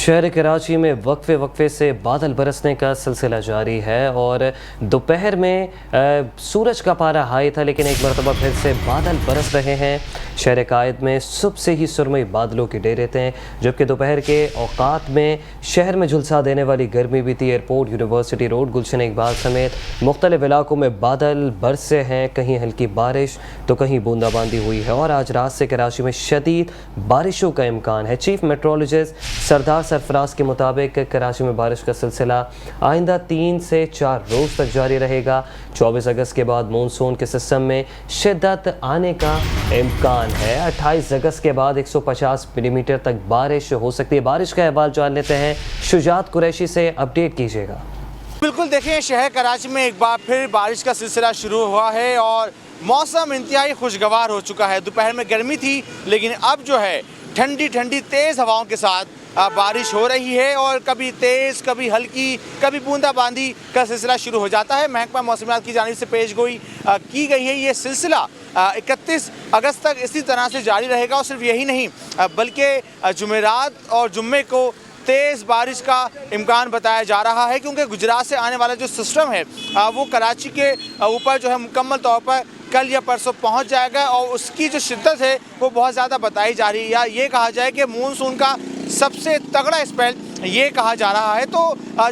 शहर कराची में वक्फे से बादल बरसने का सिलसिला जारी है और दोपहर में सूरज का पारा हाई था, लेकिन एक मरतबा फिर से बादल बरस रहे हैं। शहर कायद में सुबह से ही सुरमई बादलों के डेरे थे, जबकि दोपहर के औकात में शहर में झुलसा देने वाली गर्मी भी थी। एयरपोर्ट, यूनिवर्सिटी रोड, गुलशन इकबाल समेत मुख्तलिफ इलाकों में बादल बरसे हैं। कहीं हल्की बारिश तो कहीं बूंदाबांदी हुई है और आज रात से कराची में शदीद बारिशों का इम्कान है। चीफ मेट्रोलॉजिस्ट सरदार सरफराज के मुताबिक कराची में बारिश का सिलसिला आइंदा 3 से 4 रोज़ तक जारी रहेगा। 24 अगस्त के बाद मानसून के सिस्टम में शिद्दत आने का इम्कान है। 28 अगस्त के बाद 150 मिलीमीटर तक बारिश हो सकती है। बारिश का अहवाल जान लेते हैं, शुजात कुरैशी से अपडेट कीजिएगा। बिल्कुल, देखें, शहर कराची में एक बार फिर बारिश का सिलसिला शुरू हुआ है और मौसम इंतहाई खुशगवार हो चुका है। दोपहर में गर्मी थी, लेकिन अब जो है ठंडी ठंडी तेज़ हवाओं के साथ बारिश हो रही है और कभी तेज़, कभी हल्की, कभी बूंदाबांदी का सिलसिला शुरू हो जाता है। महकमा मौसमियात की जानिब से पेशगोई की गई है, ये सिलसिला 31 अगस्त तक इसी तरह से जारी रहेगा। और सिर्फ यही नहीं, बल्कि जुमेरात और जुम्मे को तेज़ बारिश का इम्कान बताया जा रहा है, क्योंकि गुजरात से आने वाला जो सिस्टम है वो कराची के ऊपर जो है मुकम्मल तौर पर कल या परसों पहुंच जाएगा और उसकी जो शिद्दत है वो बहुत ज़्यादा बताई जा रही है, या ये कहा जाए कि मानसून का सबसे तगड़ा स्पेल ये कहा जा रहा है। तो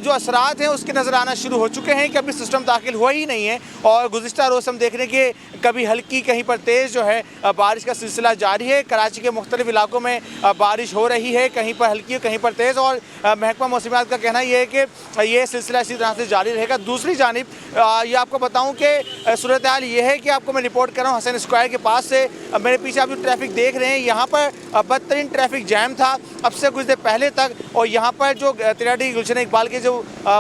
जो असरात हैं उसके नज़र आना शुरू हो चुके हैं कि अभी सिस्टम दाखिल हुआ ही नहीं है और गुज़िश्ता रोज़ हम देख रहे हैं कि कभी हल्की, कहीं पर तेज़ जो है बारिश का सिलसिला जारी है। कराची के मुख्तलिफ इलाकों में बारिश हो रही है, कहीं पर हल्की, कहीं पर तेज़, और महकमा मौसमियात का कहना ये है कि ये सिलसिला इसी तरह से जारी रहेगा। दूसरी जानिब ये आपको बताऊँ कि सूरत हाल ये है कि आपको मैं रिपोर्ट कर रहा हूँ हसन स्क्वायर के पास से। मेरे पीछे आप जो ट्रैफिक देख रहे हैं, यहाँ पर बदतरीन ट्रैफिक जैम था अब से कुछ देर पहले तक, और यहाँ पर जो तिराडी गुलशन इकबाल के जो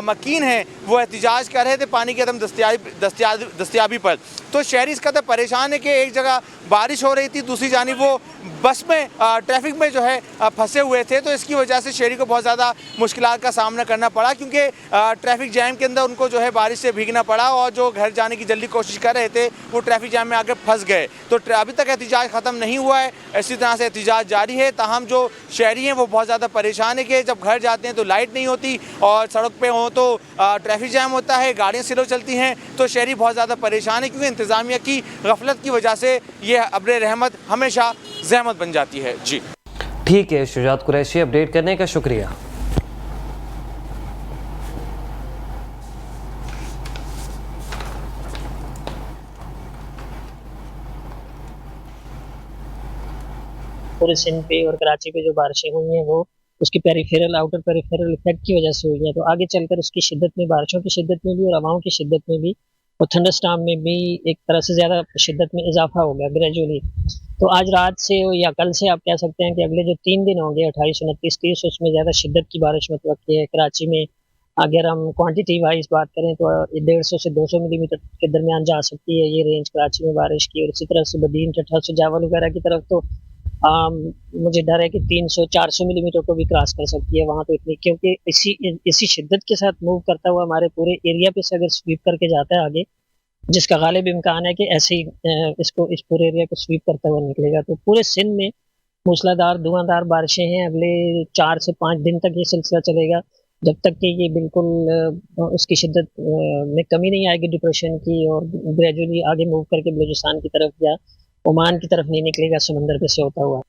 मकीन हैं वो एहतिजाज कर रहे थे पानी की अदम दस्तयाबी पर। तो शहरी इस कदर परेशान है कि एक जगह बारिश हो रही थी, दूसरी जानिब वो बस में ट्रैफिक में जो है फंसे हुए थे। तो इसकी वजह से शहरी को बहुत ज़्यादा मुश्किलात का सामना करना पड़ा, क्योंकि ट्रैफिक जैम के अंदर उनको जो है बारिश से भीगना पड़ा और जो घर जाने की जल्दी कोशिश कर रहे थे वो ट्रैफिक जैम में आकर फंस गए। तो अभी तक एहतिजाज ख़त्म नहीं हुआ है, इसी तरह से एहतिजाज जारी है। ताहम जो शहरी हैं वो बहुत ज़्यादा परेशान है कि जब घर जाते हैं तो लाइट नहीं होती और सड़क पे हो तो ट्रैफिक जैम होता है, गाड़ियाँ स्लो चलती हैं। तो शहरी बहुत ज़्यादा परेशान है, क्योंकि इंतज़ामिया की गफलत की वजह से ये अब्र रहमत हमेशा ज़हमत बन जाती है। जी ठीक है, शुजात कुरैशी, अपडेट करने का शुक्रिया। पूरे सिंध पे और कराची पे जो बारिशें हुई हैं वो उसकी पेरिफेरल, आउटर पेरिफेरल इफेक्ट की वजह से हुई हैं। तो आगे चलकर उसकी शिद्दत में, बारिशों की शिद्दत में भी और हवाओं की शिद्दत में भी और थंडरस्टॉर्म में भी एक तरह से ज़्यादा शिद्दत में इजाफा हो गया ग्रेजुअली। तो आज रात से या कल से आप कह सकते हैं कि अगले जो 3 दिन होंगे 28, 29, 30, उसमें ज़्यादा शिद्दत की बारिश मुतवक्की है कराची में। अगर हम क्वांटिटी वाइज बात करें तो 150 से 200 मिलीमीटर के दरमियान जा सकती है ये रेंज कराची में बारिश की। और इसी तरह से बदीन, टट्ठा, सुजावल वगैरह की तरफ तो मुझे डर है कि 300-400 मिलीमीटर को भी क्रॉस कर सकती है वहाँ तो इतनी, क्योंकि इसी शिद्दत के साथ मूव करता हुआ हमारे पूरे एरिया पे से अगर स्वीप करके जाता है आगे, जिसका गालिब इम्कान है कि ऐसे ही इस पूरे एरिया को स्वीप करता हुआ निकलेगा। तो पूरे सिंध में मूसलाधार धुआंधार बारिशें हैं। अगले 4 से 5 दिन तक ये सिलसिला चलेगा, जब तक कि ये बिल्कुल उसकी शिद्दत में कमी नहीं आएगी डिप्रेशन की और ग्रेजुअली आगे मूव करके बलूचिस्तान की तरफ या ओमान की तरफ नहीं निकलेगा समंदर पे से होता हुआ।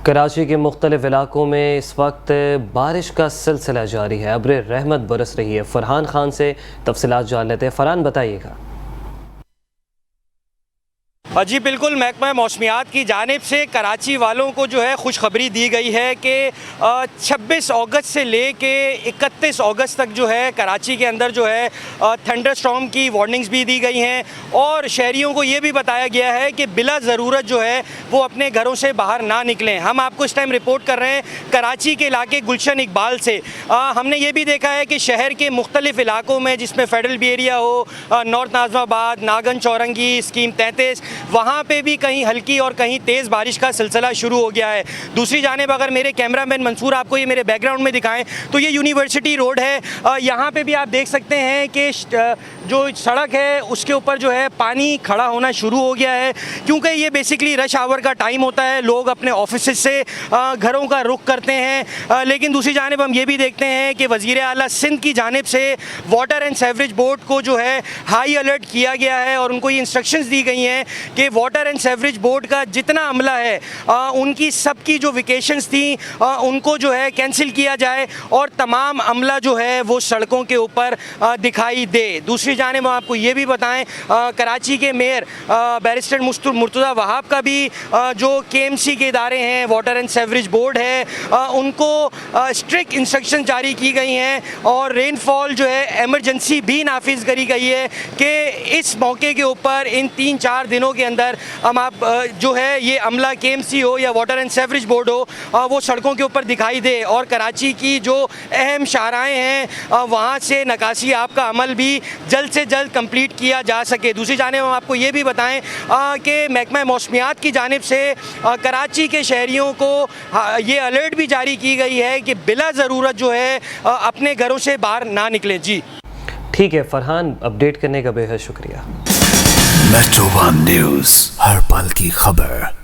कराची के मुख्तलिफ इलाकों में इस वक्त बारिश का सिलसिला जारी है, अब्र रहमत बरस रही है। फरहान खान से तफसीलात जान लेते हैं। फरहान, बताइएगा। जी बिल्कुल, महकमा मौसमियात की जानिब से कराची वालों को जो है खुशखबरी दी गई है कि 26 अगस्त से ले के 31 अगस्त तक जो है कराची के अंदर जो है थंडर स्टॉर्म की वार्निंग्स भी दी गई हैं और शहरियों को ये भी बताया गया है कि बिला ज़रूरत जो है वो अपने घरों से बाहर ना निकलें। हम आपको इस टाइम रिपोर्ट कर रहे हैं कराची के इलाके गुलशन इकबाल से। हमने ये भी देखा है कि शहर के मुख्तलिफ इलाकों में, जिसमें फेडरल बी एरिया हो, नॉर्थ नाज़माबाद, नागन चौरंगी, स्कीम 33, वहाँ पे भी कहीं हल्की और कहीं तेज़ बारिश का सिलसिला शुरू हो गया है। दूसरी जानिब अगर मेरे कैमरामैन मंसूर आपको ये मेरे बैकग्राउंड में दिखाएं तो ये यूनिवर्सिटी रोड है। यहाँ पे भी आप देख सकते हैं कि जो सड़क है उसके ऊपर जो है पानी खड़ा होना शुरू हो गया है, क्योंकि ये बेसिकली रश आवर का टाइम होता है, लोग अपने ऑफिस से घरों का रुख करते हैं। लेकिन दूसरी जानिब हम ये भी देखते हैं कि वज़ीर आला सिंध की जानिब से वाटर एंड सेवरेज बोर्ड को जो है हाई अलर्ट किया गया है और उनको ये इंस्ट्रक्शंस दी गई हैं कि वाटर एंड सेवरेज बोर्ड का जितना अमला है उनकी सबकी जो वेकेशंस थी उनको जो है कैंसिल किया जाए और तमाम अमला जो है वो सड़कों के ऊपर दिखाई दे। दूसरी जानिब हम आपको ये भी बताएं कराची के मेयर बैरिस्टर मुर्तज़ा वहाब का भी जो KMC के इदारे हैं, वाटर एंड सेवरेज बोर्ड है, उनको स्ट्रिक्ट इंस्ट्रक्शन जारी की गई हैं और रेनफॉल जो है एमरजेंसी भी नाफिज करी गई है कि इस मौके के ऊपर इन 3-4 दिनों के अंदर हम आप जो है ये अमला KMC हो या वाटर एंड सेवरेज बोर्ड हो वो सड़कों के ऊपर दिखाई दे और कराची की जो अहम शाहराएँ हैं वहाँ से नकासी आपका अमल भी जल्द से जल्द कंप्लीट किया जा सके। दूसरी जानिब हम आपको ये भी बताएं कि महकमा मौसमियात की जानिब से कराची के शहरियों को ये अलर्ट भी जारी की गई है कि बिला ज़रूरत जो है अपने घरों से बाहर ना निकलें। जी ठीक है फरहान, अपडेट करने का बेहद शुक्रिया। मेट्रो वन न्यूज़, हर पल की खबर।